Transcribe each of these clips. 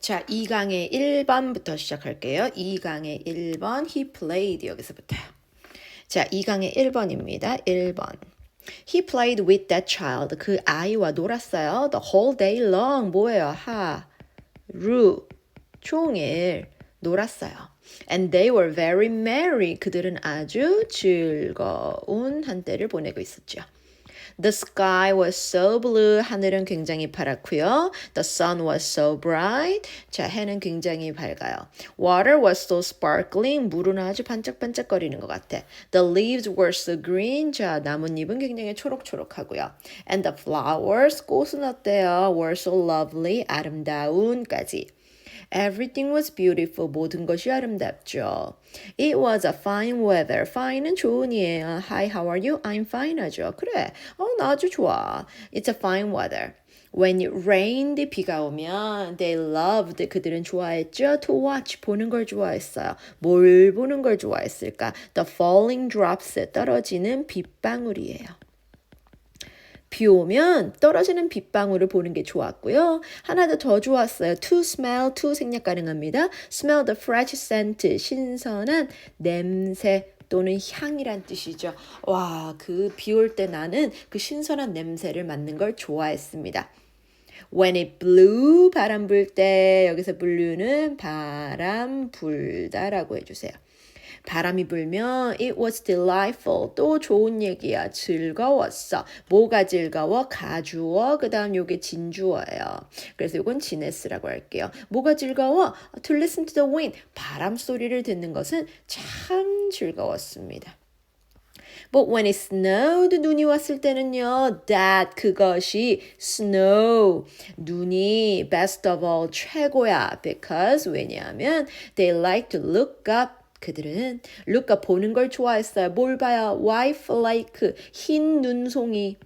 자, 2강의 1번부터 시작할게요. 2강의 1번, he played 여기서부터요. 자, 2강의 1번입니다. 1번. He played with that child. 그 아이와 놀았어요. The whole day long. 뭐예요? 하루 종일 놀았어요. And they were very merry. 그들은 아주 즐거운 한때를 보내고 있었죠. The sky was so blue. 하늘은 굉장히 파랗고요. The sun was so bright. 자, 해는 굉장히 밝아요. Water was so sparkling. 물은 아주 반짝반짝거리는 것 같아. The leaves were so green. 자, 나뭇잎은 굉장히 초록초록하고요. And the flowers, 꽃은 어때요? Were so lovely. 아름다운까지. Everything was beautiful. 모든 것이 아름답죠. It was a fine weather. Fine은 좋은이에요. Hi, how are you? I'm fine 하죠. 그래. 나 아주 좋아. It's a fine weather. When it rained, 비가 오면 they loved, 그들은 좋아했죠. To watch, 보는 걸 좋아했어요. 뭘 보는 걸 좋아했을까? The falling drops, 떨어지는 빗방울이에요. 비 오면 떨어지는 빗방울을 보는 게 좋았고요. 하나 더 좋았어요. To smell, to 생략 가능합니다. Smell the fresh scent, 신선한 냄새 또는 향이란 뜻이죠. 와, 그 비 올 때 나는 그 신선한 냄새를 맡는 걸 좋아했습니다. When it blew, 바람 불 때, 여기서 blue는 바람 불다라고 해주세요. 바람이 불면 it was delightful. 또 좋은 얘기야. 즐거웠어. 뭐가 즐거워? 가주어. 그 다음 요게 진주어예요. 그래서 요건 지네스라고 할게요. 뭐가 즐거워? To listen to the wind. 바람 소리를 듣는 것은 참 즐거웠습니다. But when it snowed, 눈이 왔을 때는요, that, 그것이, snow, 눈이 best of all, 최고야. Because, 왜냐하면, they like to look up, 그들은 look up, 보는 걸 좋아했어요. 뭘 봐요? Wife like, 흰 눈송이.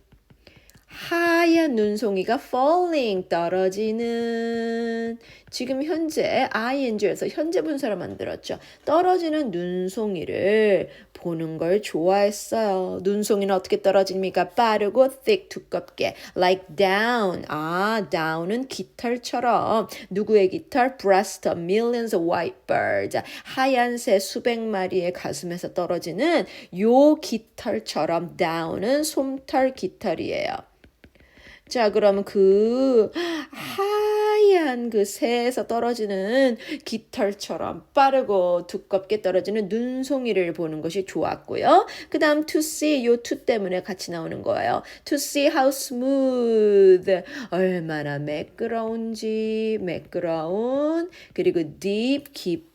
하얀 눈송이가 falling, 떨어지는. 지금 현재 ing에서 현재 분사를 만들었죠. 떨어지는 눈송이를 보는 걸 좋아했어요. 눈송이는 어떻게 떨어집니까? 빠르고 thick, 두껍게. Like down. down은 깃털처럼. 누구의 깃털? Breast of millions of white birds. 하얀 새 수백 마리의 가슴에서 떨어지는 요 깃털처럼 down은 솜털 깃털이에요. 자, 그러면 그 하얀 그 새에서 떨어지는 깃털처럼 빠르고 두껍게 떨어지는 눈송이를 보는 것이 좋았고요. 그 다음 to see, 요 to 때문에 같이 나오는 거예요. To see how smooth, 얼마나 매끄러운지, 매끄러운, 그리고 deep, 깊은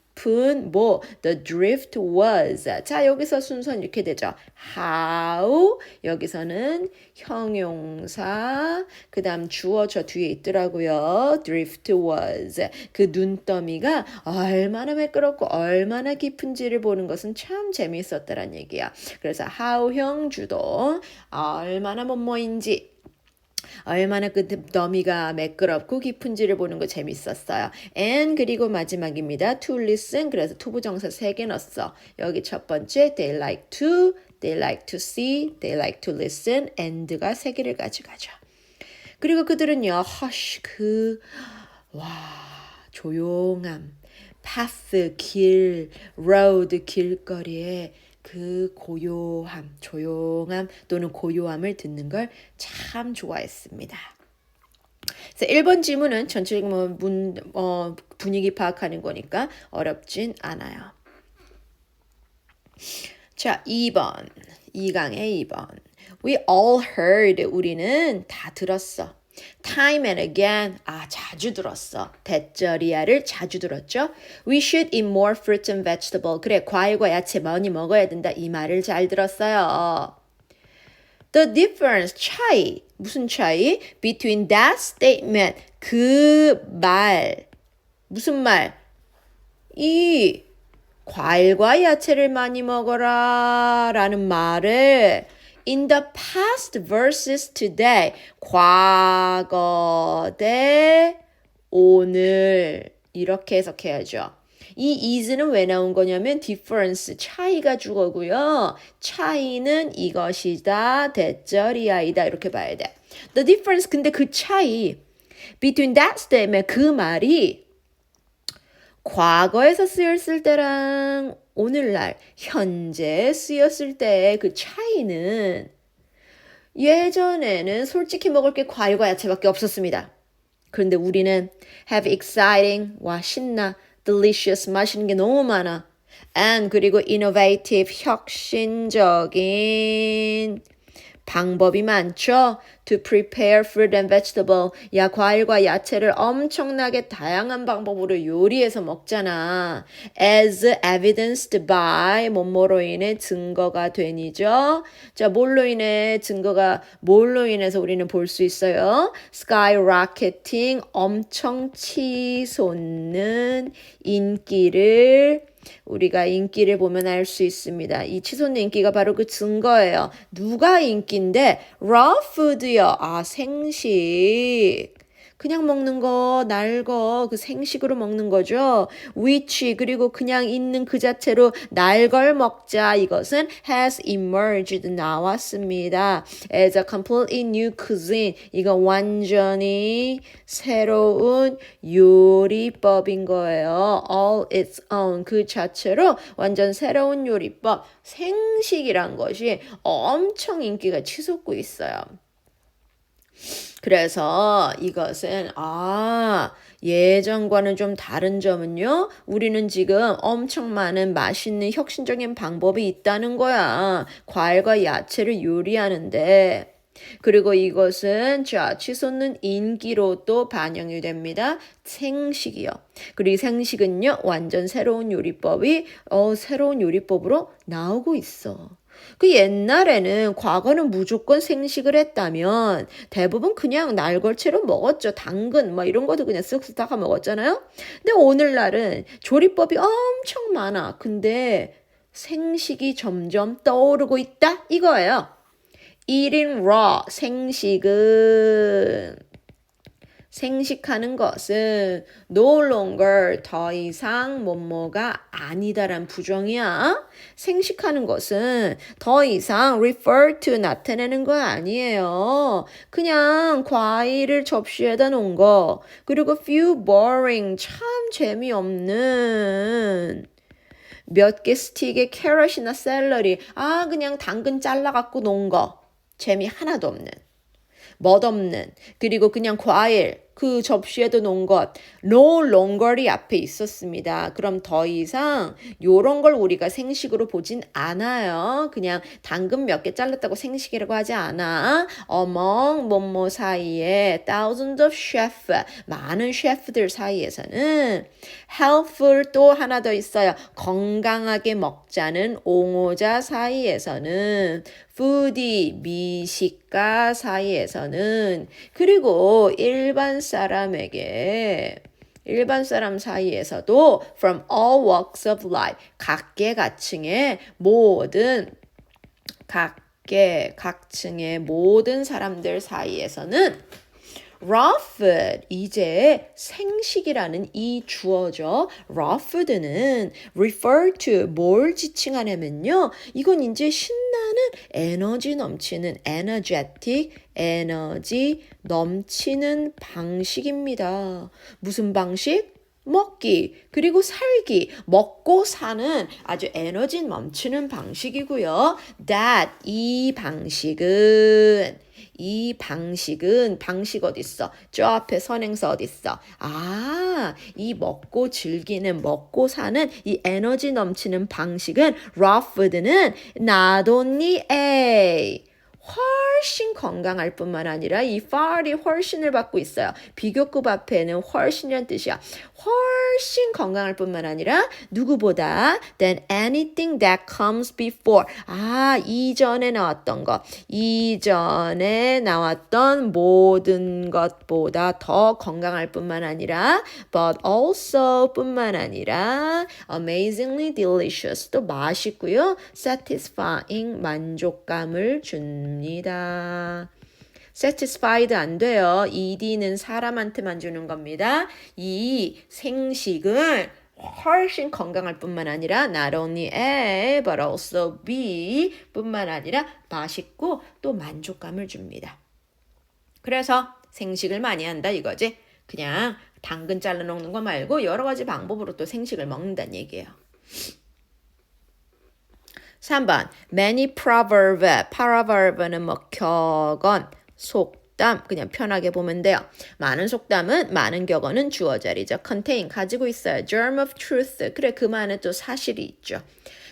the drift was. 자, 여기서 순서는 이렇게 되죠. how, 여기서는 형용사, 그 다음 주어 저 뒤에 있더라고요. drift was. 그 눈더미가 얼마나 매끄럽고 얼마나 깊은지를 보는 것은 참 재미있었다란 얘기야. 그래서 how형 주동, 얼마나 뭐뭐인지, 얼마나 그 더미가 매끄럽고 깊은지를 보는 거 재밌었어요. And 그리고 마지막입니다. To listen. 그래서 투부정사 3개 넣었어. 여기 첫 번째 they like to, they like to see, they like to listen. and가 3개를 가져가죠. 그리고 그들은요. hush 조용함. path 길, road 길거리에 그 고요함, 조용함 또는 고요함을 듣는 걸 참 좋아했습니다. 그래서 1번 지문은 전체적인 분위기 파악하는 거니까 어렵진 않아요. 자, 2번. 2강의 2번. We all heard. 우리는 다 들었어. Time and again. 자주 들었어. 대절이야를 자주 들었죠. We should eat more fruits and vegetables. 그래, 과일과 야채 많이 먹어야 된다. 이 말을 잘 들었어요. The difference, 차이. 무슨 차이? Between that statement. 그 말. 무슨 말? 이 과일과 야채를 많이 먹어라 라는 말을 in the past versus today. 과거 대 오늘. 이렇게 해석해야죠. 이 is는 왜 나온 거냐면 difference, 차이가 주어고요. 차이는 이것이다, 대절이야이다 이렇게 봐야 돼. The difference, 근데 그 차이 between that statement, 그 말이 과거에서 쓰였을 때랑 오늘날 현재 쓰였을 때의 그 차이는 예전에는 솔직히 먹을 게 과일과 야채밖에 없었습니다. 그런데 우리는 have exciting, 와 신나, delicious, 맛있는 게 너무 많아. and 그리고 innovative, 혁신적인 방법이 많죠. To prepare fruit and vegetable. 야, 과일과 야채를 엄청나게 다양한 방법으로 요리해서 먹잖아. As evidenced by 뭐뭐로 인해 증거가 되니죠. 자, 뭘로 인해서 우리는 볼 수 있어요. skyrocketing, 엄청 치솟는 인기를 우리가 인기를 보면 알 수 있습니다. 이 치솟는 인기가 바로 그 증거예요. 누가 인기인데? raw food요. 아, 생식. 그냥 먹는 거, 날거, 그 생식으로 먹는 거죠. which, 그리고 그냥 있는 그 자체로 날걸 먹자. 이것은 has emerged, 나왔습니다. as a completely new cuisine. 이거 완전히 새로운 요리법인 거예요. all its own. 그 자체로 완전 새로운 요리법. 생식이란 것이 엄청 인기가 치솟고 있어요. 그래서 이것은 예전과는 좀 다른 점은요. 우리는 지금 엄청 많은 맛있는 혁신적인 방법이 있다는 거야. 과일과 야채를 요리하는데. 그리고 이것은 치솟는 인기로 또 반영이 됩니다. 생식이요. 그리고 생식은요. 완전 새로운 요리법으로 나오고 있어. 그 옛날에는 과거는 무조건 생식을 했다면 대부분 그냥 날걸채로 먹었죠. 당근 이런 것도 그냥 쓱쓱 닦아 먹었잖아요. 근데 오늘날은 조리법이 엄청 많아. 근데 생식이 점점 떠오르고 있다 이거예요. Eating raw, 생식하는 것은 no longer, 더 이상 뭐뭐가 아니다란 부정이야. 생식하는 것은 더 이상 refer to, 나타내는 거 아니에요. 그냥 과일을 접시에다 놓은 거. 그리고 few boring, 참 재미없는 몇 개 스틱에 캐럿이나 샐러리, 그냥 당근 잘라갖고 놓은 거. 재미 하나도 없는. 멋없는, 그리고 그냥 과일, 그 접시에도 놓은 것, no longer이 앞에 있었습니다. 그럼 더 이상 요런 걸 우리가 생식으로 보진 않아요. 그냥 당근 몇 개 잘랐다고 생식이라고 하지 않아. among 뭐뭐 사이에 thousands of chef, 많은 셰프들 사이에서는 healthful, 또 하나 더 있어요. 건강하게 먹자는 옹호자 사이에서는 foodie, 미식가 사이에서는, 그리고 일반 사람 사이에서도 from all walks of life, 각계각층의 모든 사람들 사이에서는 raw food, 이제 생식이라는 이 주어죠. raw food는 refer to, 뭘 지칭하냐면요. 이건 이제 신나는 에너지 넘치는 energetic, 에너지 넘치는 방식입니다. 무슨 방식? 먹기, 그리고 살기, 먹고 사는 아주 에너지 넘치는 방식이고요. that, 방식 어딨어? 저 앞에 선행사 어딨어? 이 먹고 즐기는, 먹고 사는 이 에너지 넘치는 방식은 raw food는 not only 훨씬 건강할 뿐만 아니라 이 far이 훨씬을 받고 있어요. 비교급 앞에는 훨씬이란 뜻이야. 훨씬 건강할 뿐만 아니라 누구보다 than anything that comes before. 이전에 나왔던 모든 것보다 더 건강할 뿐만 아니라 but also 뿐만 아니라 amazingly delicious, 또 맛있고요. satisfying, 만족감을 줍니다. satisfied 안 돼요. ed는 사람한테만 주는 겁니다. 이 생식은 훨씬 건강할 뿐만 아니라 not only A but also B 뿐만 아니라 맛있고 또 만족감을 줍니다. 그래서 생식을 많이 한다 이거지. 그냥 당근 잘라 먹는 거 말고 여러 가지 방법으로 또 생식을 먹는다는 얘기예요. 3번 many proverb는 뭐 격언, 속담 그냥 편하게 보면 돼요. 많은 속담은 많은 격언은 주어 자리죠. contain 가지고 있어요. germ of truth 그래 그 안에 또 사실이 있죠.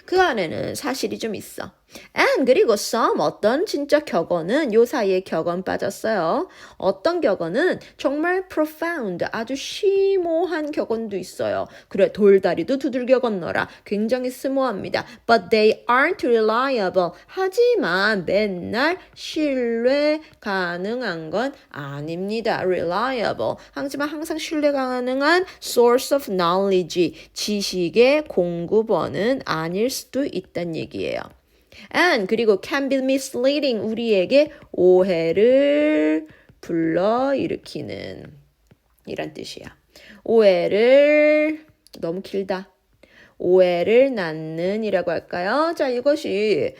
그 안에는 사실이 좀 있어. and 그리고 some 어떤 진짜 격언은 요 사이에 격언 빠졌어요. 어떤 격언은 정말 profound 아주 심오한 격언도 있어요. 그래 돌다리도 두들겨 건너라. 굉장히 스모합니다. But they aren't reliable. 하지만 맨날 신뢰 가능한 건 아닙니다. reliable. 하지만 항상 신뢰 가능한 source of knowledge 지식의 공급원은 아닐 수도 있다는 얘기예요. and 그리고 can be misleading 우리에게 오해를 불러일으키는 이란 뜻이야. 오해를 너무 길다. 오해를 낳는 이라고 할까요? 자 이것이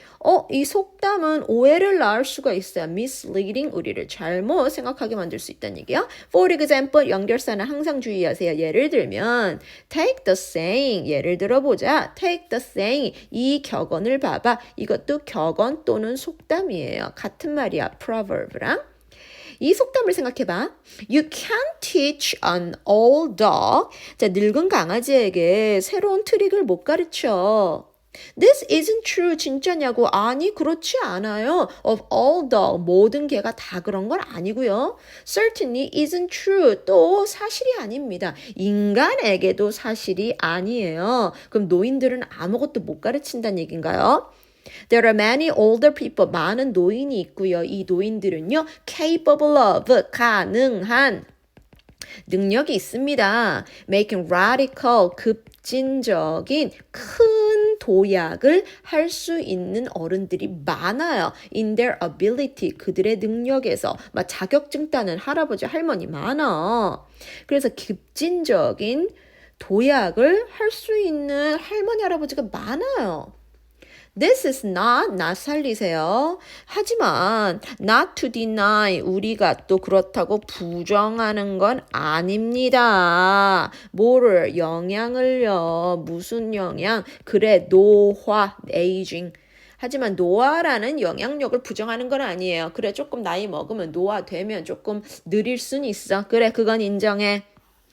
이 속담은 오해를 낳을 수가 있어요. misleading 우리를 잘못 생각하게 만들 수 있다는 얘기야. For example 연결사는 항상 주의하세요. 예를 들면 take the saying 예를 들어보자. take the saying 이 격언을 봐봐. 이것도 격언 또는 속담이에요. 같은 말이야. proverb랑. 이 속담을 생각해봐. You can't teach an old dog. 자, 늙은 강아지에게 새로운 트릭을 못 가르쳐. This isn't true. 진짜냐고? 아니, 그렇지 않아요. Of all dog. 모든 개가 다 그런 건 아니고요. Certainly isn't true. 또 사실이 아닙니다. 인간에게도 사실이 아니에요. 그럼 노인들은 아무것도 못 가르친다는 얘기인가요? There are many older people. 많은 노인이 있고요. 이 노인들은요. capable of. 가능한. 능력이 있습니다. Making radical. 급진적인 큰 도약을 할 수 있는 어른들이 많아요. In their ability. 그들의 능력에서. 막 자격증 따는 할아버지 할머니 많아. 그래서 급진적인 도약을 할 수 있는 할머니 할아버지가 많아요. This is not 살리세요. 하지만 not to deny 우리가 또 그렇다고 부정하는 건 아닙니다. 뭐를 영향을요. 무슨 영향? 그래 노화, aging. 하지만 노화라는 영향력을 부정하는 건 아니에요. 그래 조금 나이 먹으면 노화되면 조금 느릴 순 있어. 그래 그건 인정해.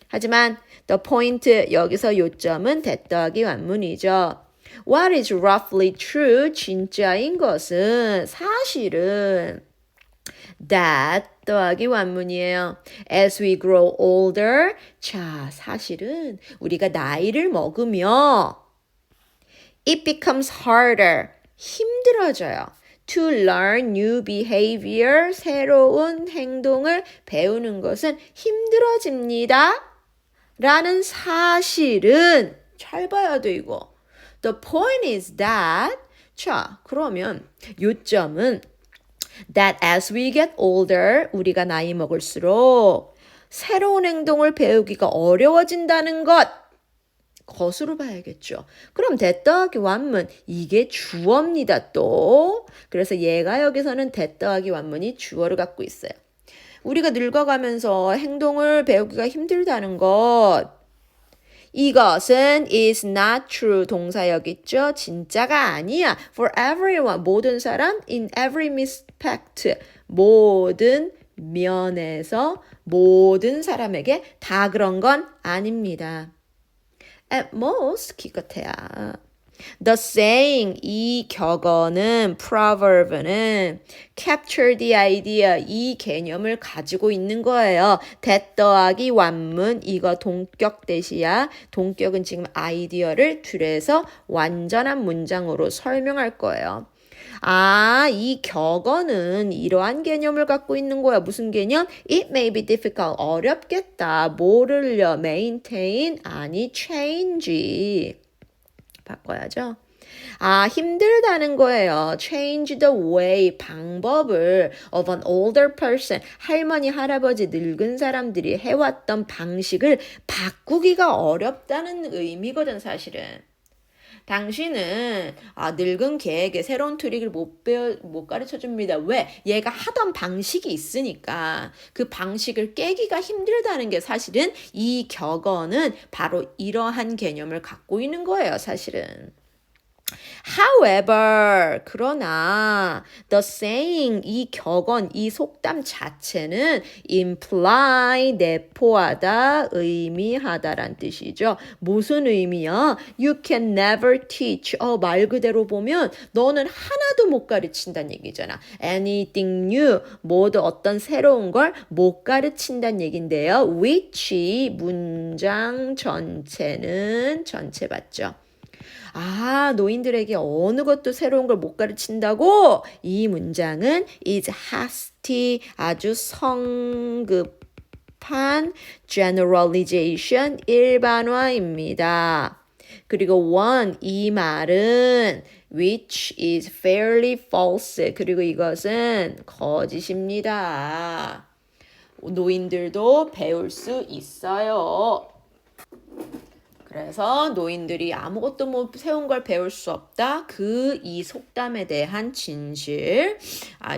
하지만 the point 여기서 요점은 that 더하기 완문이죠. What is roughly true? 진짜인 것은 사실은 that 더하기 완문이에요. As we grow older. 자, 사실은 우리가 나이를 먹으며 it becomes harder. 힘들어져요. To learn new behavior. 새로운 행동을 배우는 것은 힘들어집니다. 라는 사실은 잘 봐야 돼 이거. The point is that 자 그러면 요점은 that as we get older 우리가 나이 먹을수록 새로운 행동을 배우기가 어려워진다는 것으로 봐야겠죠. 그럼 that 더하기 완문 이게 주어입니다 또. 그래서 얘가 여기서는 that 더하기 완문이 주어를 갖고 있어요. 우리가 늙어가면서 행동을 배우기가 힘들다는 것 이것은 is not true 동사역 있죠. 진짜가 아니야. For everyone 모든 사람 in every respect 모든 면에서 모든 사람에게 다 그런 건 아닙니다. At most 기껏해야. The saying 이 격언은 proverb는 capture the idea 이 개념을 가지고 있는 거예요. that 더하기 완문 이거 동격 대시야. 동격은 지금 아이디어를 줄여서 완전한 문장으로 설명할 거예요. 아, 이 격언은 이러한 개념을 갖고 있는 거야. 무슨 개념? It may be difficult. 어렵겠다. 뭐를요? maintain 아니 change. 바꿔야죠. 아, 힘들다는 거예요. Change the way, 방법을 of an older person, 할머니, 할아버지, 늙은 사람들이 해왔던 방식을 바꾸기가 어렵다는 의미거든, 사실은. 당신은 늙은 개에게 새로운 트릭을 못 가르쳐 줍니다. 왜? 얘가 하던 방식이 있으니까 그 방식을 깨기가 힘들다는 게 사실은 이 격언은 바로 이러한 개념을 갖고 있는 거예요, 사실은. However, 그러나 the saying, 이 격언, 이 속담 자체는 imply, 내포하다, 의미하다란 뜻이죠. 무슨 의미야? You can never teach. 말 그대로 보면 너는 하나도 못 가르친다는 얘기잖아. Anything new, 모두 어떤 새로운 걸 못 가르친다는 얘긴데요. which, 문장 전체는 전체 봤죠. 노인들에게 어느 것도 새로운 걸 못 가르친다고? 이 문장은 is hasty, 아주 성급한 generalization, 일반화입니다. 그리고 one, 이 말은 which is fairly false, 그리고 이것은 거짓입니다. 노인들도 배울 수 있어요. 그래서 노인들이 아무것도 뭐 새로운 걸 배울 수 없다. 이 속담에 대한 진실.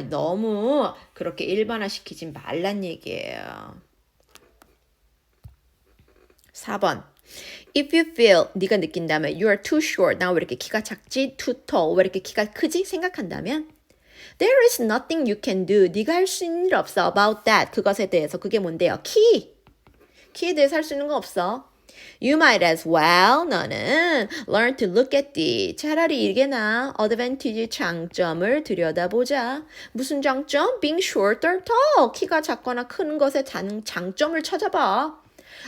너무 그렇게 일반화시키지 말란 얘기예요. 4번. If you feel, 네가 느낀다면 you are too short, 나 왜 이렇게 키가 작지? Too tall, 왜 이렇게 키가 크지? 생각한다면 There is nothing you can do, 네가 할 수 있는 일 없어 about that, 그것에 대해서. 그게 뭔데요? 키에 대해서 할 수 있는 거 없어. You might as well, 너는 learn to look at the, 차라리 이게 나 advantage, 장점을 들여다보자. 무슨 장점? Being short or tall, 키가 작거나 큰 것의 장점을 찾아봐.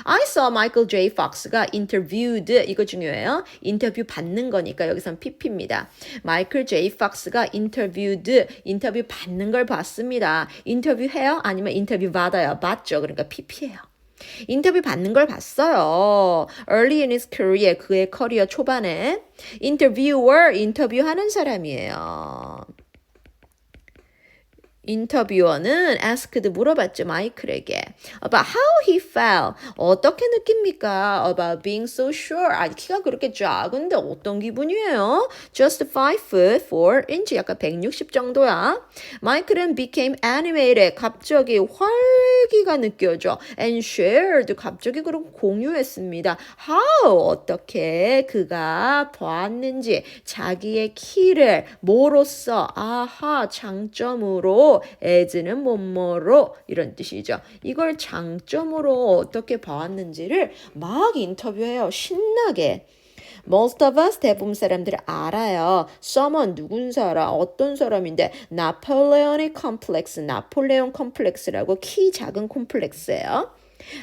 I saw Michael J. Fox가 interviewed, 이거 중요해요. 인터뷰 받는 거니까 여기선 PP입니다. Michael J. Fox가 interviewed, 인터뷰 받는 걸 봤습니다. 인터뷰해요? 아니면 인터뷰 받아요? 받죠. 그러니까 PP예요. 인터뷰 받는 걸 봤어요. Early in his career, 그의 커리어 초반에. Interviewer, 인터뷰하는 사람이에요. 인터뷰어는 asked, 물어봤죠. 마이클에게. About how he felt. 어떻게 느낍니까? About being so short. 키가 그렇게 작은데 어떤 기분이에요? Just 5'4" 약간 160 정도야. 마이클은 became animated. 갑자기 활기가 느껴져. And shared. 갑자기 그럼 공유했습니다. How? 어떻게 그가 보았는지. 자기의 키를 뭐로써? 장점으로. as는 뭐뭐로, 이런 뜻이죠. 이걸 장점으로 어떻게 봐왔는지를 막 인터뷰해요. 신나게. Most of us, 대부분 사람들이 알아요. Someone, 누군 사람, 어떤 사람인데 나폴레옹의 컴플렉스, 나폴레옹 컴플렉스라고 키 작은 콤플렉스예요.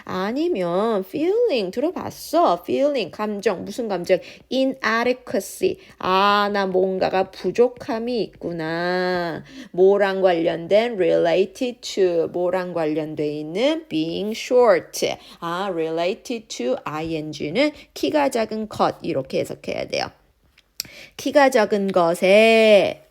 아니면 feeling, 들어봤어. feeling, 감정, 무슨 감정? inadequacy, 나 뭔가가 부족함이 있구나. 뭐랑 관련된 related to, 뭐랑 관련돼 있는 being short, related to ing는 키가 작은 것, 이렇게 해석해야 돼요. 키가 작은 것에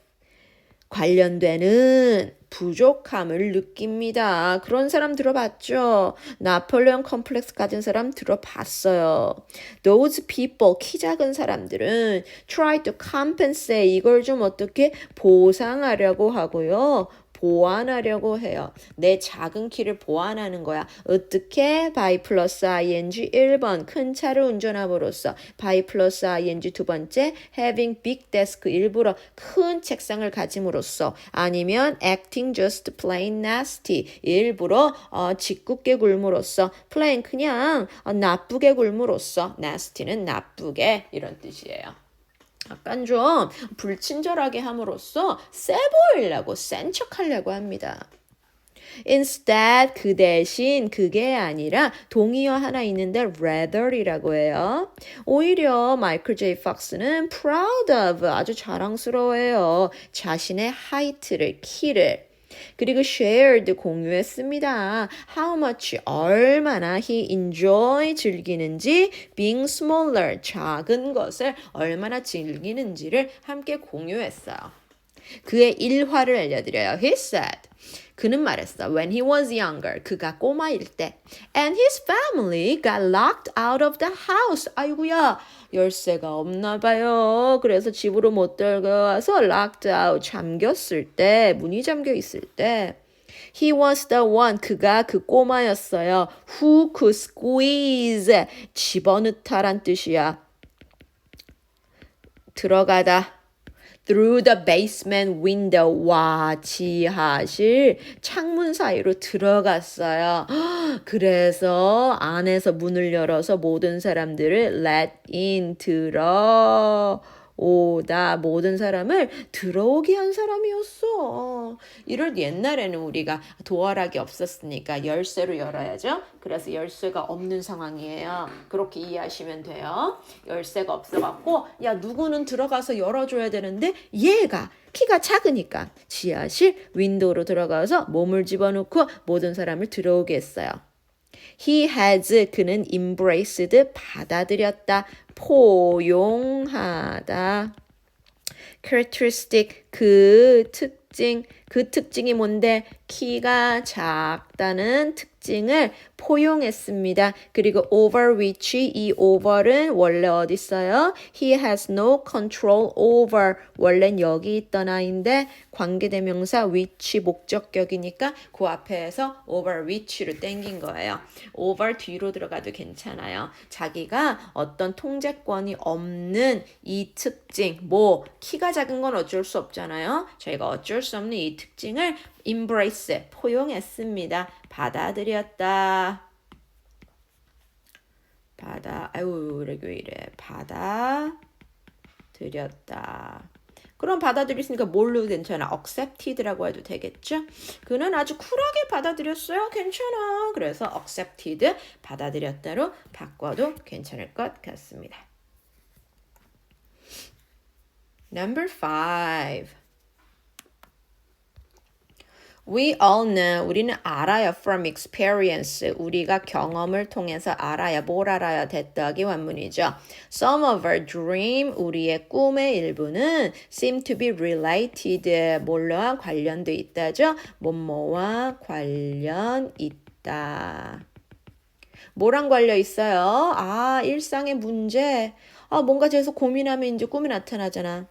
관련되는 부족함을 느낍니다. 그런 사람 들어봤죠? 나폴레옹 컴플렉스 가진 사람 들어봤어요. Those people, 키 작은 사람들은 try to compensate, 이걸 좀 어떻게 보상하려고 하고요. 보완하려고 해요. 내 작은 키를 보완하는 거야. 어떻게? by 플러스 ing 1번 큰 차를 운전함으로써, by 플러스 ing 두 번째 having big desk 일부러 큰 책상을 가짐으로써, 아니면 acting just plain nasty 일부러 짓궂게 굴므로써, plain 그냥 나쁘게 굴므로써, nasty는 나쁘게, 이런 뜻이에요. 약간 좀 불친절하게 함으로써 세 보이려고, 센 척하려고 합니다. Instead, 그 대신, 그게 아니라 동의어 하나 있는데 rather이라고 해요. 오히려 마이클 제이 팍스는 proud of, 아주 자랑스러워해요. 자신의 height를, 키를. 그리고 shared, 공유했습니다. How much, 얼마나 he enjoy, 즐기는지, being smaller, 작은 것을 얼마나 즐기는지를 함께 공유했어요. 그의 일화를 알려드려요. He said, 그는 말했어. When he was younger. 그가 꼬마일 때. And his family got locked out of the house. 아이고야. 열쇠가 없나 봐요. 그래서 집으로 못 들어가서 locked out. 잠겼을 때. 문이 잠겨 있을 때. He was the one. 그가 그 꼬마였어요. Who could squeeze. 집어넣다란 뜻이야. 들어가다. Through the basement window. 와, 지하실 창문 사이로 들어갔어요. 그래서 안에서 문을 열어서 모든 사람들을 let in, 들어오다. 모든 사람을 들어오게 한 사람이었어. 이럴 옛날에는 우리가 도어락이 없었으니까 열쇠로 열어야죠. 그래서 열쇠가 없는 상황이에요. 그렇게 이해하시면 돼요. 열쇠가 없어갖고 야 누구는 들어가서 열어줘야 되는데 얘가 키가 작으니까 지하실 윈도우로 들어가서 몸을 집어넣고 모든 사람을 들어오게 했어요. He has 그는 embraced 받아들였다. 포용하다. characteristic 그 특징이 뭔데? 키가 작다는 특징을 포용했습니다. 그리고 over which 이 over는 원래 어디 있어요? He has no control over 원래는 여기 있던 아인데 관계대명사 which 목적격이니까 그 앞에서 over which로 땡긴 거예요. over 뒤로 들어가도 괜찮아요. 자기가 어떤 통제권이 없는 이 특징 뭐 키가 작은 건 어쩔 수 없잖아요. 저희가 어쩔 수 없는 이 특징을 embrace 포용했습니다. 받아들였다. 왜 이래. 받아들였다. 그럼 받아들였으니까 뭘로 괜찮아? accepted라고 해도 되겠죠? 그는 아주 쿨하게 받아들였어요. 괜찮아. 그래서 accepted 받아들였다로 바꿔도 괜찮을 것 같습니다. Number 5. We all know. 우리는 알아요. From experience. 우리가 경험을 통해서 알아야. 뭘 알아야? 됐다기 완문이죠. Some of our dream. 우리의 꿈의 일부는 seem to be related. 뭘로와 관련돼 있다죠. 뭐뭐와 관련 있다. 뭐랑 관련 있어요? 일상의 문제. 뭔가 계속 고민하면 이제 꿈이 나타나잖아.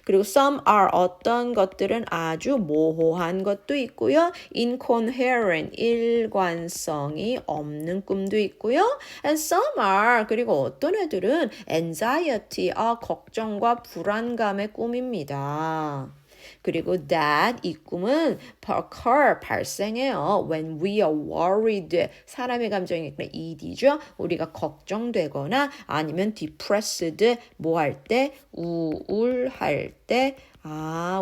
그리고 some are 어떤 것들은 아주 모호한 것도 있고요. incoherent 일관성이 없는 꿈도 있고요. and some are 그리고 어떤 애들은 anxiety 걱정과 불안감의 꿈입니다. 그리고 that 이 꿈은 occur 발생해요. When we are worried 사람의 감정이 ed죠. 우리가 걱정되거나 아니면 depressed 뭐 할 때 우울할 때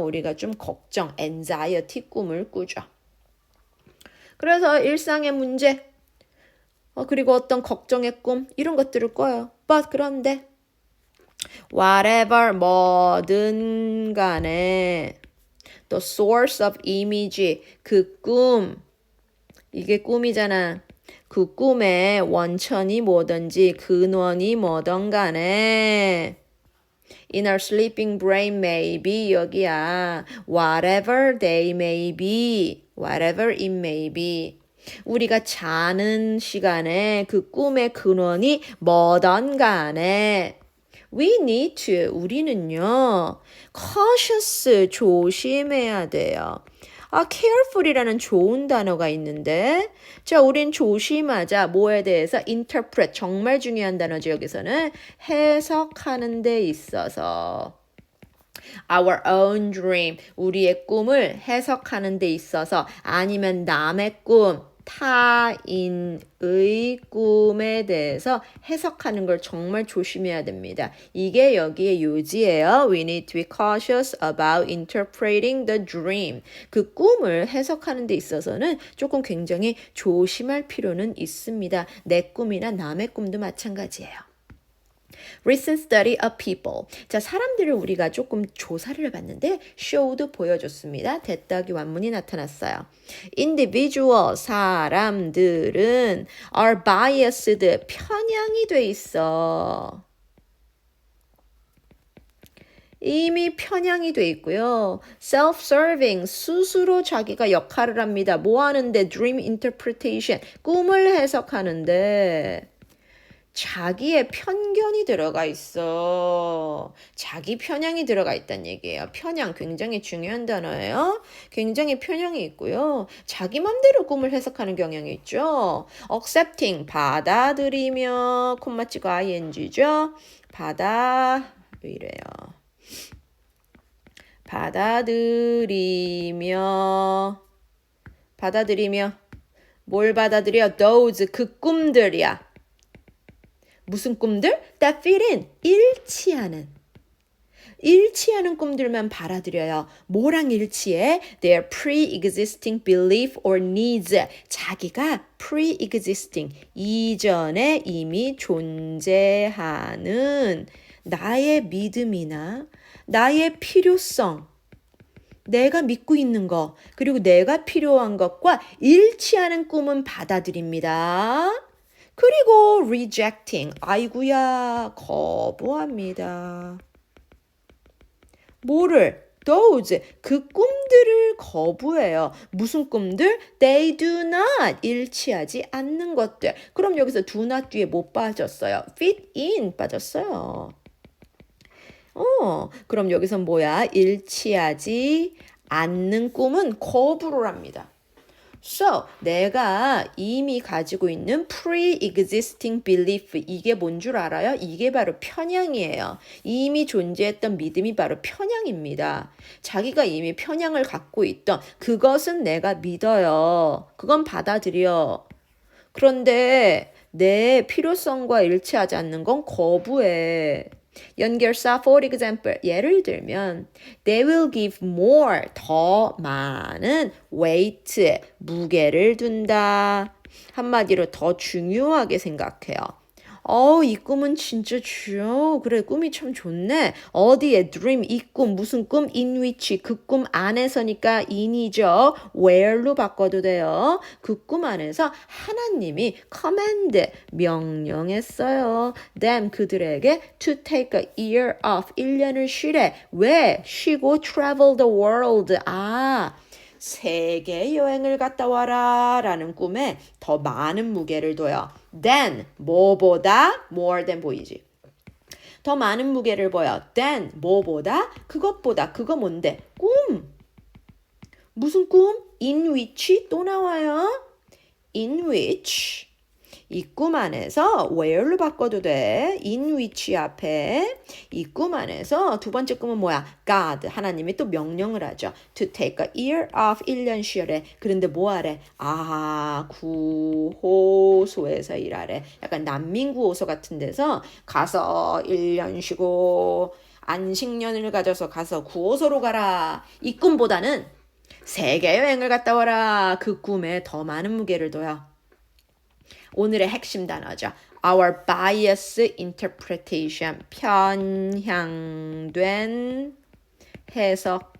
우리가 좀 걱정 anxiety 꿈을 꾸죠. 그래서 일상의 문제 그리고 어떤 걱정의 꿈 이런 것들을 꿔요. But 그런데 whatever 뭐든 간에 the source of image 그 꿈 이게 꿈이잖아. 그 꿈의 원천이 뭐든지 근원이 뭐든 간에 in our sleeping brain may be 여기야. whatever they may be whatever it may be 우리가 자는 시간에 그 꿈의 근원이 뭐든 간에 we need to 우리는요 cautious 조심해야 돼요. careful이라는 좋은 단어가 있는데 자 우린 조심하자 뭐에 대해서 interpret 정말 중요한 단어죠. 여기서는 해석하는 데 있어서 our own dream 우리의 꿈을 해석하는 데 있어서 아니면 남의 꿈 타인의 꿈에 대해서 해석하는 걸 정말 조심해야 됩니다. 이게 여기에 요지예요. We need to be cautious about interpreting the dream. 그 꿈을 해석하는 데 있어서는 조금 굉장히 조심할 필요는 있습니다. 내 꿈이나 남의 꿈도 마찬가지예요. Recent study of people. 자, 사람들을 우리가 조금 조사를 해봤는데 showed 보여줬습니다. 됐다기 완문이 나타났어요. Individual 사람들은 are biased 편향이 돼 있어. 이미 편향이 돼 있고요. self-serving, 스스로 자기가 역할을 합니다. 뭐 하는데? dream interpretation, 꿈을 해석하는데 자기의 편견이 들어가 있어. 자기 편향이 들어가 있다는 얘기예요. 편향 굉장히 중요한 단어예요. 굉장히 편향이 있고요. 자기 맘대로 꿈을 해석하는 경향이 있죠. accepting, 받아들이며, 콤마 찍어 ing죠. 이래요. 받아들이며 뭘 받아들여? those, 그 꿈들이야. 무슨 꿈들? that fit in, 일치하는 꿈들만 받아들여요. 뭐랑 일치해? Their pre-existing belief or needs. 자기가 pre-existing, 이전에 이미 존재하는 나의 믿음이나 나의 필요성, 내가 믿고 있는 것, 그리고 내가 필요한 것과 일치하는 꿈은 받아들입니다. 그리고 rejecting, 아이구야, 거부합니다. 뭐를? those, 그 꿈들을 거부해요. 무슨 꿈들? They do not, 일치하지 않는 것들. 그럼 여기서 do not 뒤에 못 빠졌어요. fit in 빠졌어요. 그럼 여기서 뭐야? 일치하지 않는 꿈은 거부를 합니다. So, 내가 이미 가지고 있는 pre-existing belief, 이게 뭔 줄 알아요? 이게 바로 편향이에요. 이미 존재했던 믿음이 바로 편향입니다. 자기가 이미 편향을 갖고 있던 그것은 내가 믿어요. 그건 받아들여. 그런데 내 필요성과 일치하지 않는 건 거부해. 연결사 for example, 예를 들면 they will give more, 더 많은 weight, 무게를 둔다. 한마디로 더 중요하게 생각해요. 이 꿈은 진짜 그래, 꿈이 참 좋네. 어디에 dream, 이 꿈, 무슨 꿈? in which, 그 꿈 안에서니까 in이죠. where로 바꿔도 돼요. 그 꿈 안에서 하나님이 command, 명령했어요. them, 그들에게 to take a year off, 1년을 쉬래. 왜? 쉬고 travel the world. 세계 여행을 갔다 와라 라는 꿈에 더 많은 무게를 둬요. than, 뭐보다, more than 보이지. 더 많은 무게를 둬요. than, 뭐보다, 그것보다, 그거 뭔데? 꿈. 무슨 꿈? in which, 또 나와요. in which, 이 꿈 안에서 where로 바꿔도 돼. in which 앞에 이 꿈 안에서 두 번째 꿈은 뭐야? God, 하나님이 또 명령을 하죠. to take a year off, 1년 쉬어래. 그런데 뭐 하래? 구호소에서 일하래. 약간 난민구호소 같은 데서 가서 1년 쉬고 안식년을 가져서 가서 구호소로 가라. 이 꿈보다는 세계 여행을 갔다 와라. 그 꿈에 더 많은 무게를 둬요. 오늘의 핵심 단어죠. Our bias interpretation, 편향된 해석.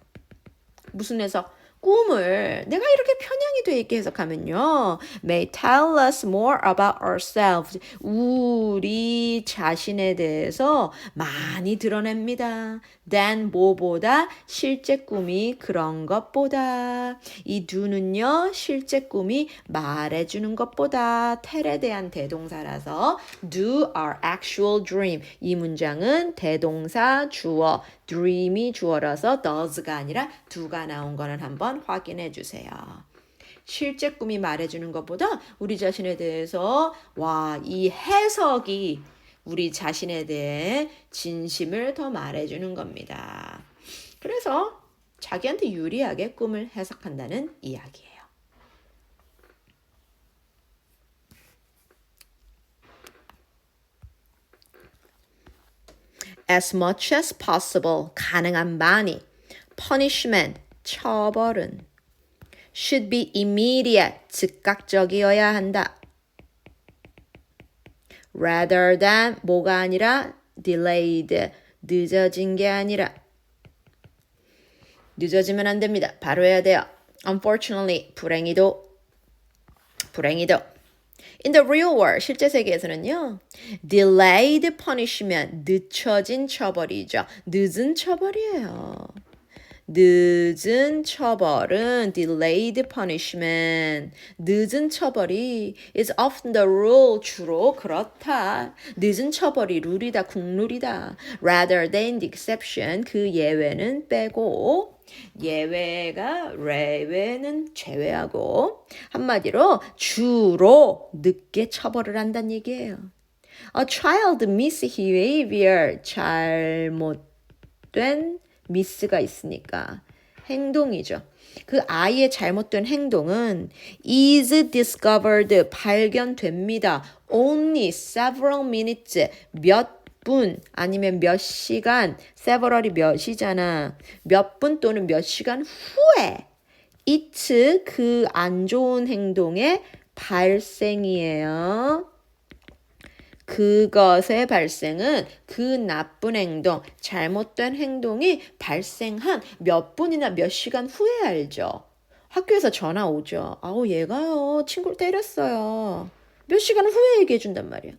무슨 해석? 꿈을 내가 이렇게 편향이 돼 있게 해석하면요. may tell us more about ourselves. 우리 자신에 대해서 많이 드러냅니다. than 뭐보다 실제 꿈이 그런 것보다. 이 do는요. 실제 꿈이 말해주는 것보다 tell에 대한 대동사라서 do our actual dream. 이 문장은 대동사 주어 dream이 주어라서 does가 아니라 do가 나온 거는 한번 확인해 주세요. 실제 꿈이 말해주는 것보다 우리 자신에 대해서 이 해석이 우리 자신에 대해 진심을 더 말해주는 겁니다. 그래서 자기한테 유리하게 꿈을 해석한다는 이야기예요. As much as possible, 가능한 많이. punishment, 처벌은 should be immediate, 즉각적이어야 한다. rather than, 뭐가 아니라 delayed, 늦어진 게 아니라. 늦어지면 안 됩니다. 바로 해야 돼요. unfortunately, 불행히도 In the real world, 실제 세계에서는요. Delayed punishment, 늦춰진 처벌이죠. 늦은 처벌이에요. 늦은 처벌은 delayed punishment. 늦은 처벌이 is often the rule. 주로 그렇다. 늦은 처벌이 룰이다, 국룰이다. Rather than the exception. 그 예외는 빼고 예외는 제외하고 한마디로 주로 늦게 처벌을 한다는 얘기예요. A child misbehavior. 잘못된 미스가 있으니까 행동이죠. 그 아이의 잘못된 행동은 is discovered 발견됩니다. Only several minutes 몇 분 아니면 몇 시간 several이 몇이잖아. 몇 분 또는 몇 시간 후에 it 그 안 좋은 행동의 발생이에요. 그것의 발생은 그 나쁜 행동, 잘못된 행동이 발생한 몇 분이나 몇 시간 후에 알죠. 학교에서 전화 오죠. 아우 얘가요 친구를 때렸어요. 몇 시간 후에 얘기해 준단 말이야.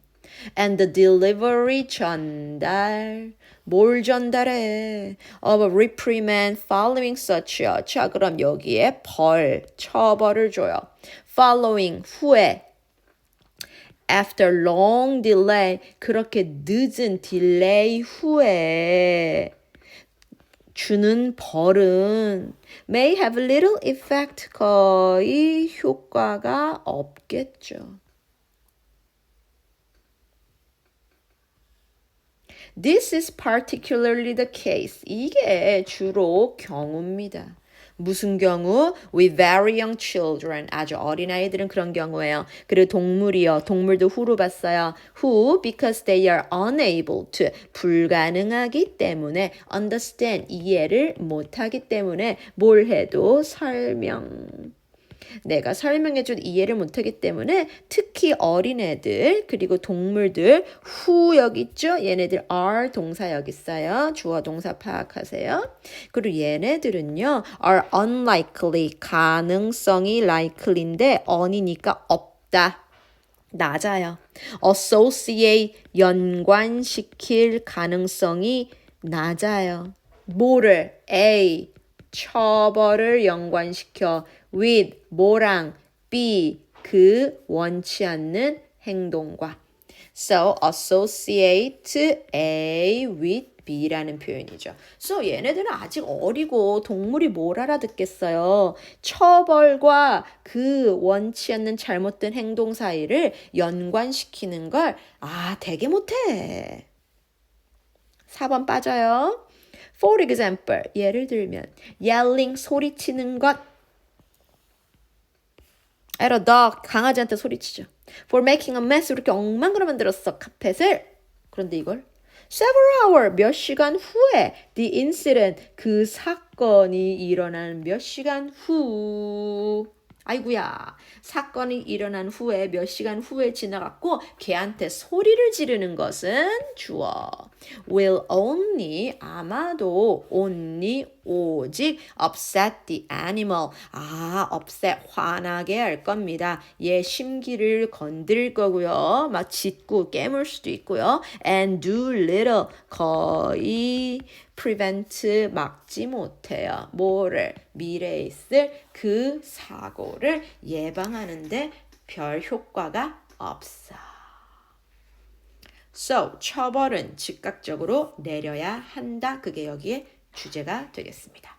And the delivery 전달. 뭘 전달해? Of a reprimand following such a. 자 그럼 여기에 처벌을 줘요. Following 후에. After long delay, 그렇게 늦은 delay 후에 주는 벌은 may have little effect, 거의 효과가 없겠죠. This is particularly the case. 이게 주로 경우입니다. 무슨 경우? With very young children. 아주 어린아이들은 그런 경우예요. 그리고 동물이요. 동물도 who로 봤어요. Who? Because they are unable to. 불가능하기 때문에 understand. 이해를 못하기 때문에 뭘 해도 내가 설명해준 이해를 못하기 때문에 특히 어린애들 그리고 동물들 who 여기 있죠? 얘네들 are 동사 여기 있어요. 주어 동사 파악하세요. 그리고 얘네들은요 are unlikely 가능성이 likely인데 on이니까 없다. 낮아요. associate 연관시킬 가능성이 낮아요. 뭐를? A 처벌을 연관시켜 with 뭐랑 B 그 원치 않는 행동과 so associate A with B라는 표현이죠. So 얘네들은 아직 어리고 동물이 뭘 알아듣겠어요. 처벌과 그 원치 않는 잘못된 행동 사이를 연관시키는 걸 되게 못해. 4번 빠져요. For example, 예를 들면 yelling, 소리치는 것 at a dog, 강아지한테 소리치죠. For making a mess, 이렇게 엉망으로 만들었어, 카펫을. 그런데 이걸 several hour, 몇 시간 후에 the incident, 그 사건이 일어난 몇 시간 후 아이고야 사건이 일어난 후에 몇 시간 후에 지나갔고 걔한테 소리를 지르는 것은 주어 will only 아마도 only 오직 upset the animal upset 화나게 할 겁니다. 얘 심기를 건드릴 거고요. 막 짖고 깨물 수도 있고요. and do little 거의 prevent 막지 못해요. 뭐를? 미래에 있을 그 사고를 예방하는데 별 효과가 없어. So, 처벌은 즉각적으로 내려야 한다. 그게 여기에 주제가 되겠습니다.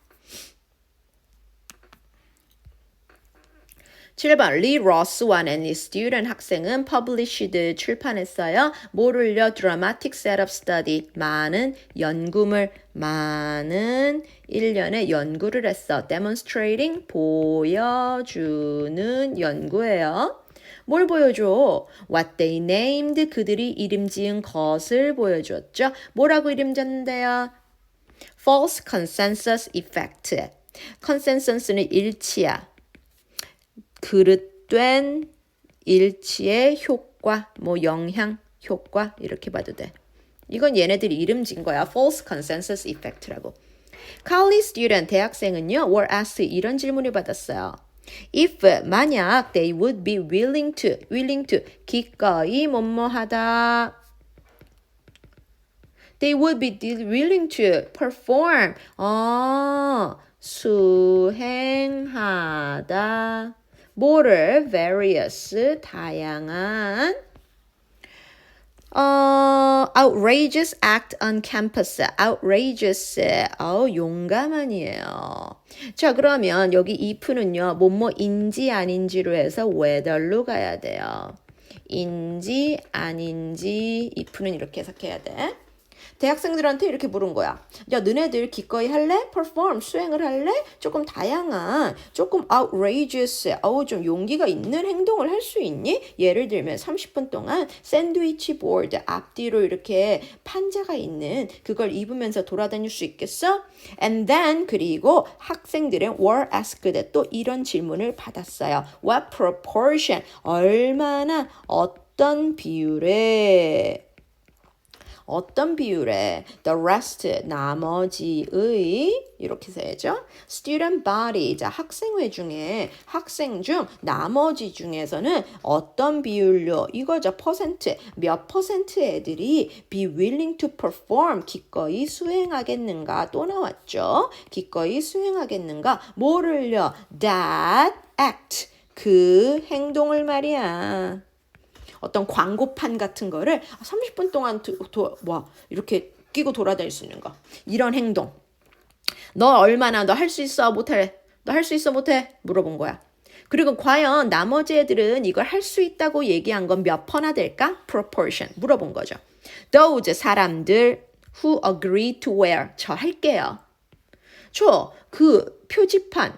7번 리 로스와 앤리 스튜던 학생은 published 출판했어요. 뭐를요? Dramatic Setup Study 많은 1년의 연구를 했어. Demonstrating 보여주는 연구예요. 뭘 보여줘? What they named 그들이 이름 지은 것을 보여주었죠. 뭐라고 이름 졌는데요? False consensus effect. consensus는 일치야. 그릇된 일치의 효과, 영향, 효과 이렇게 봐도 돼. 이건 얘네들이 이름 진 거야. False consensus effect라고. College student, 대학생은요. were asked 이런 질문을 받았어요. If 만약 they would be willing to 기꺼이 뭐뭐하다. They would be willing to perform. 수행하다. 뭐를 various 다양한 outrageous act on campus. outrageous. 용감한이에요. 자, 그러면 여기 if는요. 뭐뭐인지 아닌지로 해서 whether로 가야 돼요. 인지 아닌지 if는 이렇게 해석해야 돼. 대학생들한테 이렇게 물은 거야. 야, 너네들 기꺼이 할래? perform, 수행을 할래? 조금 다양한, 조금 outrageous, 좀 용기가 있는 행동을 할 수 있니? 예를 들면 30분 동안 샌드위치 보드 앞뒤로 이렇게 판자가 있는 그걸 입으면서 돌아다닐 수 있겠어? And then 그리고 학생들은 were asked 또 이런 질문을 받았어요. What proportion? 얼마나 어떤 비율에 the rest 나머지의 이렇게 써야죠. student body 자 학생회 중에 학생 중 나머지 중에서는 어떤 비율로 이거죠. 퍼센트 몇 퍼센트 애들이 be willing to perform 기꺼이 수행하겠는가 또 나왔죠. 기꺼이 수행하겠는가 뭐를요. that act 그 행동을 말이야. 어떤 광고판 같은 거를 30분 동안 이렇게 끼고 돌아다닐 수 있는 거. 이런 행동. 너 얼마나 너 할 수 있어? 못해? 너 할 수 있어? 못해? 물어본 거야. 그리고 과연 나머지 애들은 이걸 할 수 있다고 얘기한 건 몇 퍼나 될까? proportion. 물어본 거죠. Those 사람들 who agree to wear. 저 할게요. 그 표지판,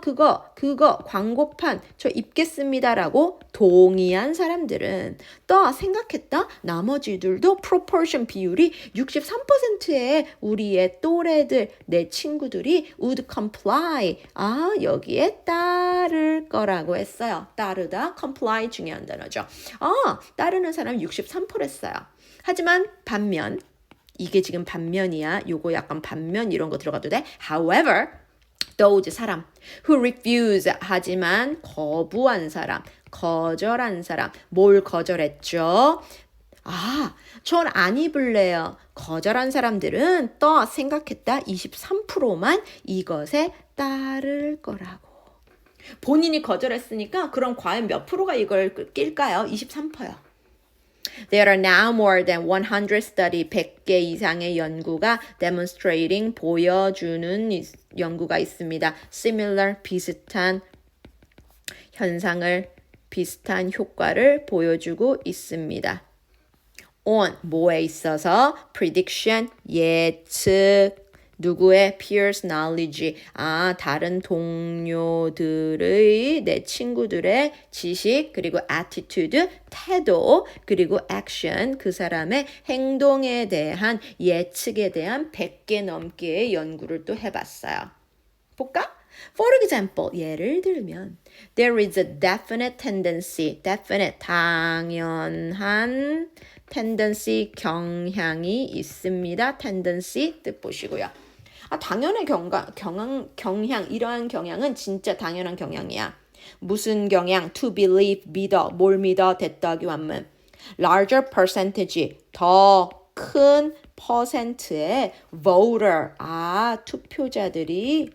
그거 광고판 저 입겠습니다라고 동의한 사람들은 또 생각했다. 나머지들도 proportion 비율이 63%의 우리의 또래들, 내 친구들이 would comply. 여기에 따를 거라고 했어요. 따르다, comply 중요한 단어죠. 따르는 사람 63% 했어요. 하지만 반면 이게 지금 반면이야. 요거 약간 반면 이런 거 들어가도 돼. However, those 사람 who refuse 하지만 거부한 사람, 거절한 사람. 뭘 거절했죠? 전 안 입을래요. 거절한 사람들은 또 생각했다. 23%만 이것에 따를 거라고. 본인이 거절했으니까 그럼 과연 몇 프로가 이걸 낄까요? 23%요. There are now more than 100 study, 100개 이상의 연구가 demonstrating, 보여주는 연구가 있습니다. Similar, 비슷한 현상을, 비슷한 효과를 보여주고 있습니다. On, 뭐에 있어서? Prediction, 예측. 누구의 peers knowledge 다른 동료들의 내 친구들의 지식 그리고 attitude 태도 그리고 action 그 사람의 행동에 대한 예측에 대한 100개 넘게의 연구를 또 해봤어요. 볼까? For example, 예를 들면 there is a definite tendency, definite 당연한 tendency 경향이 있습니다. tendency 뜻 보시고요. 당연의 경향 이러한 경향은 진짜 당연한 경향이야. 무슨 경향? To believe, 믿어. 뭘 믿어? 됐다기 완문. Larger percentage, 더 큰 퍼센트의 voter, 투표자들이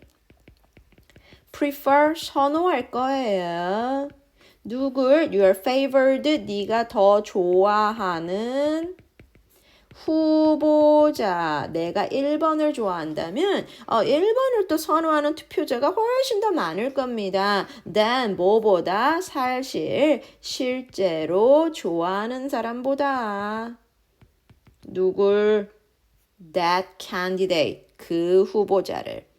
prefer, 선호할 거예요. 누굴? Your favored, 네가 더 좋아하는 후보자, 내가 1번을 좋아한다면 1번을 또 선호하는 투표자가 훨씬 더 많을 겁니다. than 뭐보다 실제로 좋아하는 사람보다 누굴? that candidate, 그 후보자를.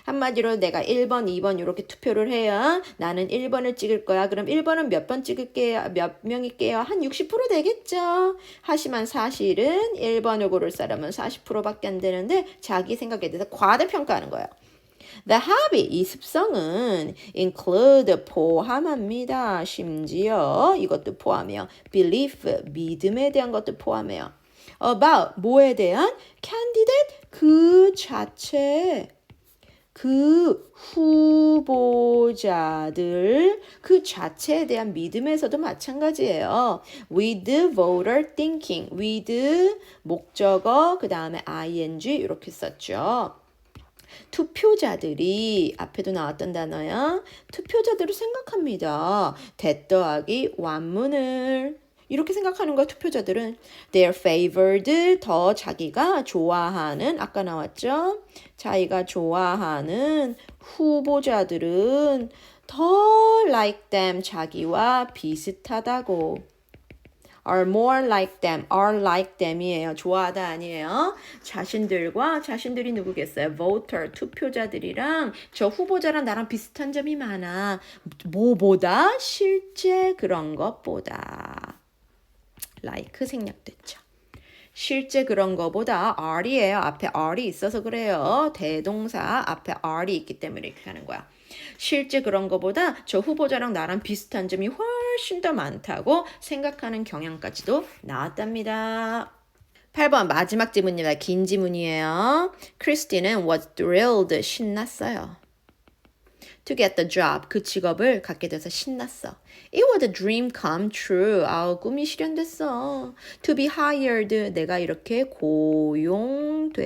한마디로 내가 1번, 2번 이렇게 투표를 해야 나는 1번을 찍을 거야. 그럼 1번은 몇 번 찍을게요? 몇 명일게요? 한 60% 되겠죠. 하지만 사실은 1번을 고를 사람은 40%밖에 안 되는데 자기 생각에 대해서 과대평가하는 거예요. The habit, 이 습성은 include, 포함합니다. 심지어 이것도 포함해요. Belief, 믿음에 대한 것도 포함해요. About, 뭐에 대한? Candidate, 그 자체. 그 후보자들 그 자체에 대한 믿음에서도 마찬가지예요. With voter thinking, with 목적어 그 다음에 ing 이렇게 썼죠. 투표자들이 앞에도 나왔던 단어야. 투표자들을 생각합니다. that 더하기 완문을 이렇게 생각하는 거야. 투표자들은 their favored 더 자기가 좋아하는 아까 나왔죠. 자기가 좋아하는 후보자들은 더 like them 자기와 비슷하다고. are more like them, are like them이에요. 좋아하다 아니에요. 자신들이 누구겠어요? voter, 투표자들이랑 저 후보자랑 나랑 비슷한 점이 많아. 뭐보다? 실제 그런 것보다. like 생략됐죠. 실제 그런 거보다 are이에요. 앞에 are이 있어서 그래요. 대동사 앞에 are이 있기 때문에 이렇게 하는 거야. 실제 그런 거보다 저 후보자랑 나랑 비슷한 점이 훨씬 더 많다고 생각하는 경향까지도 나왔답니다. 8번 마지막 지문입니다. 긴 지문이에요. 크리스티는 was thrilled, 신났어요. To get the job, 그 직업을 갖게 돼서 신났어. It was a dream come true. 꿈이 실현됐어. To be hired, 내가 이렇게 고용되다니.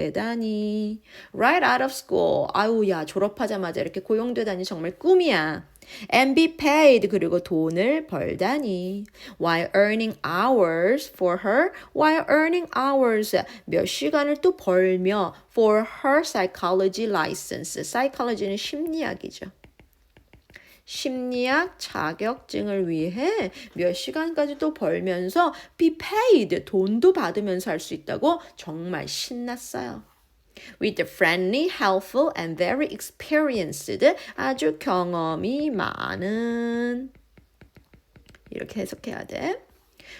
Right out of school, 야 졸업하자마자 이렇게 고용되다니 정말 꿈이야. And be paid, 그리고 돈을 벌다니. While earning hours for her, while earning hours, 몇 시간을 또 벌며 for her psychology license. psychology는 심리학이죠. 심리학 자격증을 위해 몇 시간까지 또 벌면서 be paid, 돈도 받으면서 할 수 있다고 정말 신났어요. With the friendly, helpful, and very experienced, 아주 경험이 많은 이렇게 해석해야 돼.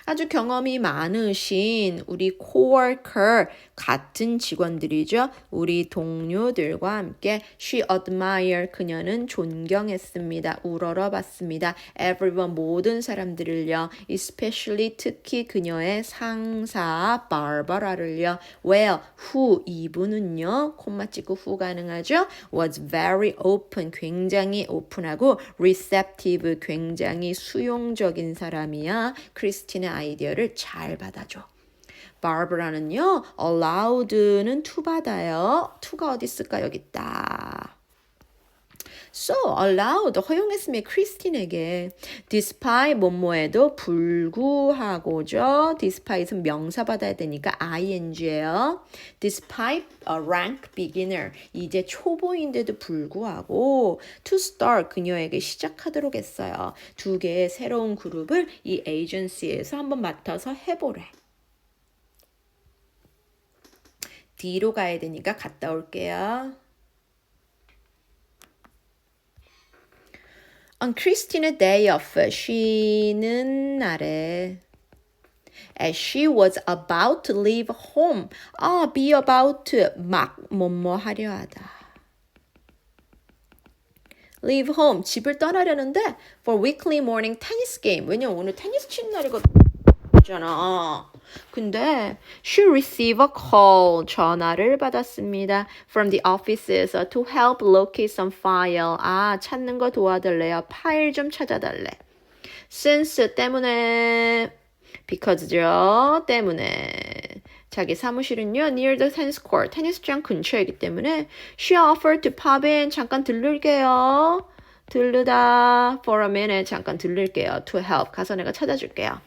아주 경험이 많으신 우리 coworker 같은 직원들이죠. 우리 동료들과 함께 she admired 그녀는 존경했습니다. 우러러봤습니다. everyone 모든 사람들을요. especially 특히 그녀의 상사 바바라를요. well who 이분은요. 콤마 찍고 who 가능하죠. was very open 굉장히 오픈하고 receptive 굉장히 수용적인 사람이야. 크리스티는 아이디어를 잘 받아줘. Barbara는요, allowed는 to 받아요. to가 어디 있을까? 여기 있다. So, allowed, 허용했으면 크리스틴에게 despite 뭐뭐에도 불구하고죠. despite은 명사 받아야 되니까 ing예요. despite a rank beginner, 이제 초보인데도 불구하고 to start, 그녀에게 시작하도록 했어요. 두 개의 새로운 그룹을 이 에이전시에서 한번 맡아서 해보래. D로 가야 되니까 갔다 올게요. On Christine's day off, 쉬는 날에 as she was about to leave home, be about to, 막 뭐뭐 하려 하다. leave home, 집을 떠나려는데 for weekly morning tennis game, 왜냐면 오늘 테니스 치는 날이잖아. 근데 she received a call, 전화를 받았습니다. from the office에서 to help locate some file, 찾는 거 도와달래요. 파일 좀 찾아달래. since 때문에, because죠. 때문에. 자기 사무실은요, near the tennis court, 테니스장 근처이기 때문에 she offered to pop in, 잠깐 들를게요. 들르다, for a minute, 잠깐 들를게요. to help, 가서 내가 찾아줄게요.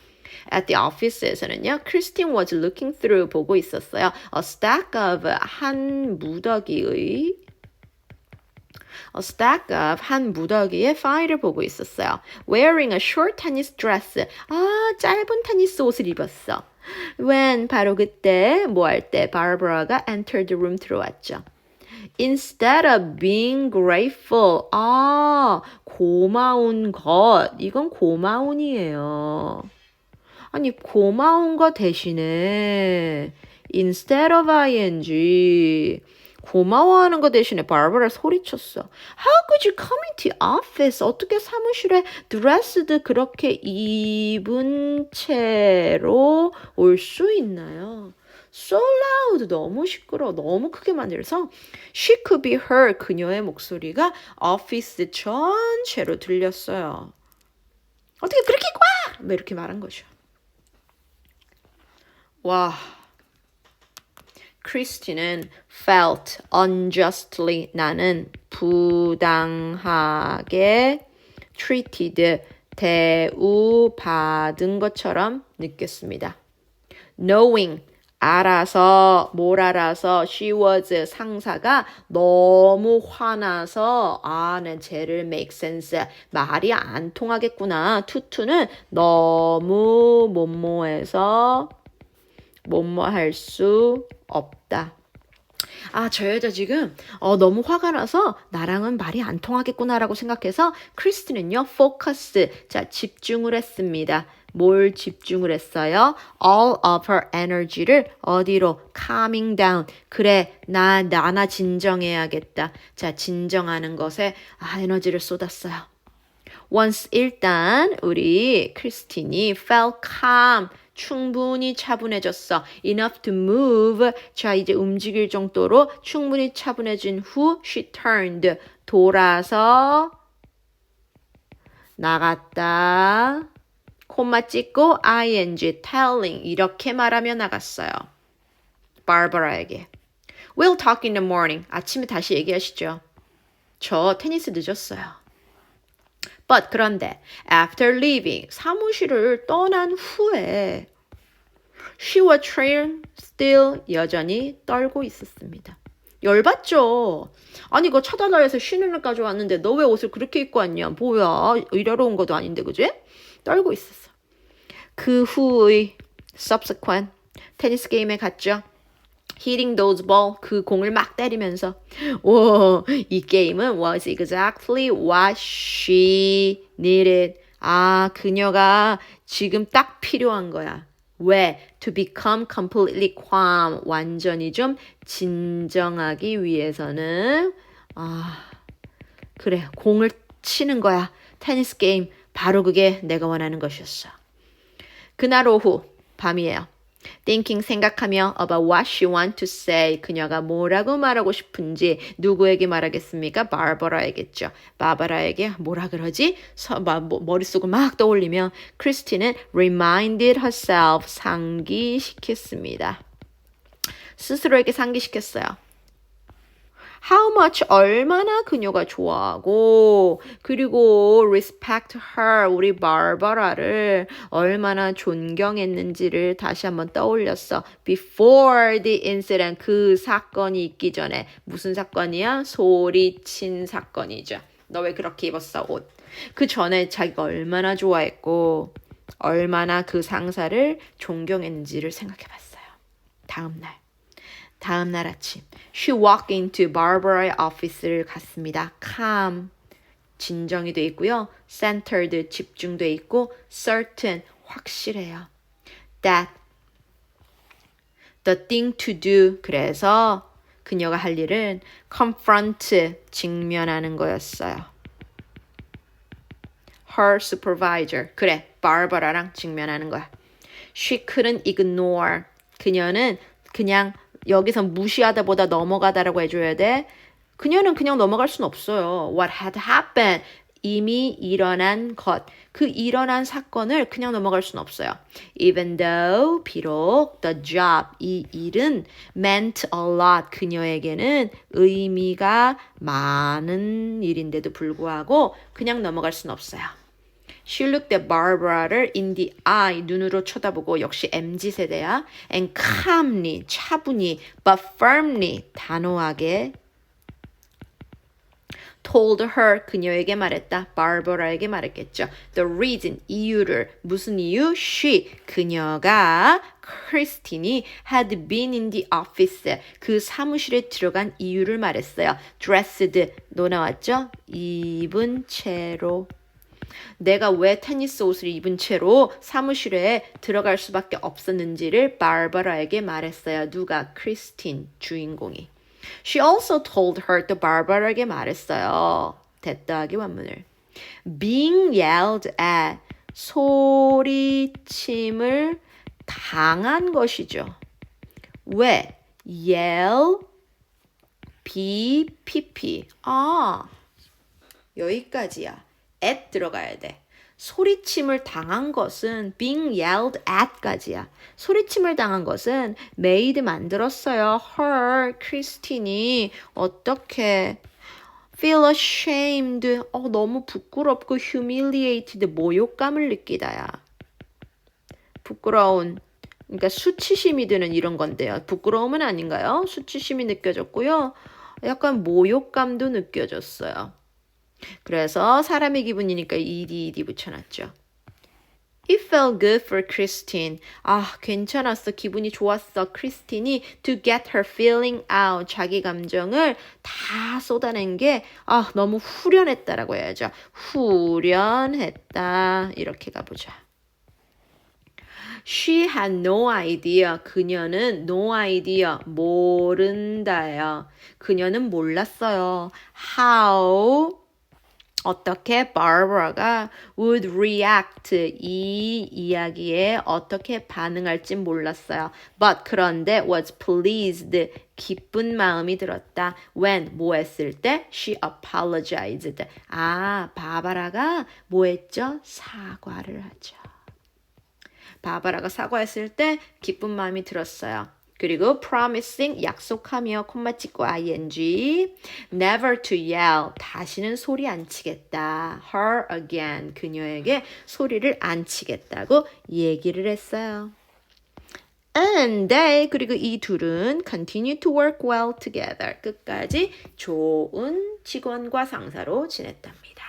At the office에서는요, Christine was looking through, 보고 있었어요. A stack of, 한 무더기의 파일을 보고 있었어요. Wearing a short tennis dress, 짧은 테니스 옷을 입었어. When, 바로 그때, 뭐 할 때, Barbara가 entered the room, 들어왔죠. Instead of being grateful, 고마운 것, 이건 고마운이에요. 아니 고마운 거 대신에 instead of ing 고마워하는 거 대신에 바르바라 소리쳤어. How could you come into office? 어떻게 사무실에 dressed 그렇게 입은 채로 올 수 있나요? so loud 너무 시끄러워 너무 크게 만들어서 she could be heard 그녀의 목소리가 오피스 전체로 들렸어요. 어떻게 그렇게 꽉! 뭐 이렇게 말한 거죠. 와, 크리스티는 felt unjustly 나는 부당하게 treated 대우받은 것처럼 느꼈습니다. Knowing 알아서 뭘 알아서 she was 상사가 너무 화나서 난 쟤를 make sense 말이 안 통하겠구나. 투투는 너무 뭐뭐해서 뭐뭐할 수 없다. 저 여자 지금 너무 화가 나서 나랑은 말이 안 통하겠구나라고 생각해서 크리스티는요, focus, 자 집중을 했습니다. 뭘 집중을 했어요? All of her energy를 어디로? calming down. 그래, 나 진정해야겠다. 자, 진정하는 것에 에너지를 쏟았어요. Once 일단 우리 크리스틴이 felt calm. 충분히 차분해졌어. Enough to move. 자, 이제 움직일 정도로 충분히 차분해진 후 she turned. 돌아서 나갔다. 콤마 찍고 ing, telling. 이렇게 말하며 나갔어요. 바바라에게. We'll talk in the morning. 아침에 다시 얘기하시죠. 저 테니스 늦었어요. But 그런데 after leaving 사무실을 떠난 후에 she was still 여전히 떨고 있었습니다. 열받죠. 아니 그거 차단하여서 쉬는 날까지 왔는데 너 왜 옷을 그렇게 입고 왔냐. 뭐야 일하러 온 것도 아닌데 그지? 떨고 있었어. 그 후의 subsequent 테니스 게임에 갔죠. hitting those ball 그 공을 막 때리면서 이 게임은 was exactly what she needed. 그녀가 지금 딱 필요한 거야. 왜? To become completely calm. 완전히 좀 진정하기 위해서는 그래 공을 치는 거야. 테니스 게임 바로 그게 내가 원하는 것이었어. 그날 오후 밤이에요. Thinking 생각하며 about what she want to say 그녀가 뭐라고 말하고 싶은지 누구에게 말하겠습니까? 바바라에겠죠. 바바라에게 뭐라 그러지? 머릿속을 막 떠올리며 크리스티는 reminded herself 상기시켰습니다. 스스로에게 상기시켰어요. How much 얼마나 그녀가 좋아하고 그리고 respect her 우리 바바라를 얼마나 존경했는지를 다시 한번 떠올렸어. Before the incident 그 사건이 있기 전에 무슨 사건이야? 소리친 사건이죠. 너 왜 그렇게 입었어 옷? 그 전에 자기가 얼마나 좋아했고 얼마나 그 상사를 존경했는지를 생각해봤어요. 다음 날 아침 She walked into Barbara의 office를 갔습니다. calm, 진정이 돼 있고요. centered, 집중돼 있고 certain, 확실해요. That, the thing to do, 그래서 그녀가 할 일은 confront, 직면하는 거였어요. Her supervisor, 그래, Barbara랑 직면하는 거야. She couldn't ignore, 그녀는 그냥 여기서 무시하다 보다 넘어가다라고 해줘야 돼. 그녀는 그냥 넘어갈 수는 없어요. What had happened? 이미 일어난 것. 그 일어난 사건을 그냥 넘어갈 수는 없어요. Even though, 비록, the job, 이 일은 meant a lot. 그녀에게는 의미가 많은 일인데도 불구하고 그냥 넘어갈 수는 없어요. She looked at Barbara를 in the eye, 눈으로 쳐다보고 역시 MZ세대야. And calmly, 차분히, but firmly, 단호하게 told her, 그녀에게 말했다. Barbara에게 말했겠죠. The reason, 이유를. 무슨 이유? She, 그녀가, 크리스틴이 had been in the office, 그 사무실에 들어간 이유를 말했어요. Dressed, 너 나왔죠? 입은 채로. 내가 왜 테니스 옷을 입은 채로 사무실에 들어갈 수밖에 없었는지를 바바라에게 말했어요. 누가? 크리스틴, 주인공이. She also told her, 또 바바라에게 말했어요. 대따하기 원문을. Being yelled at, 소리침을 당한 것이죠. 왜? yell, pp. 여기까지야. at 들어가야 돼. 소리침을 당한 것은 being yelled at까지야. 소리침을 당한 것은 made 만들었어요. her, 크리스틴이 어떻게 feel ashamed, 너무 부끄럽고 humiliated, 모욕감을 느끼다야. 부끄러운, 그러니까 수치심이 드는 이런 건데요. 부끄러움은 아닌가요? 수치심이 느껴졌고요. 약간 모욕감도 느껴졌어요. 그래서 사람의 기분이니까 ed 붙여놨죠. It felt good for Christine. 괜찮았어. 기분이 좋았어. 크리스틴이 to get her feeling out. 자기 감정을 다 쏟아낸 게 너무 후련했다라고 해야죠. 후련했다. 이렇게 가보자. She had no idea. 그녀는 no idea. 모른다요. 그녀는 몰랐어요. How 어떻게 Barbara가 would react 이 이야기에 어떻게 반응할지 몰랐어요. But 그런데 was pleased 기쁜 마음이 들었다. When 뭐 했을 때 she apologized. 바바라가 뭐 했죠? 사과를 하죠. 바바라가 사과했을 때 기쁜 마음이 들었어요. 그리고 promising 약속하며 콤마 찍고 ing never to yell 다시는 소리 안 치겠다. her again 그녀에게 소리를 안 치겠다고 얘기를 했어요. And they 그리고 이 둘은 continue to work well together 끝까지 좋은 직원과 상사로 지냈답니다.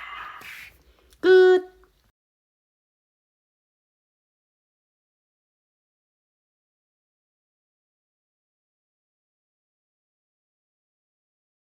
끝.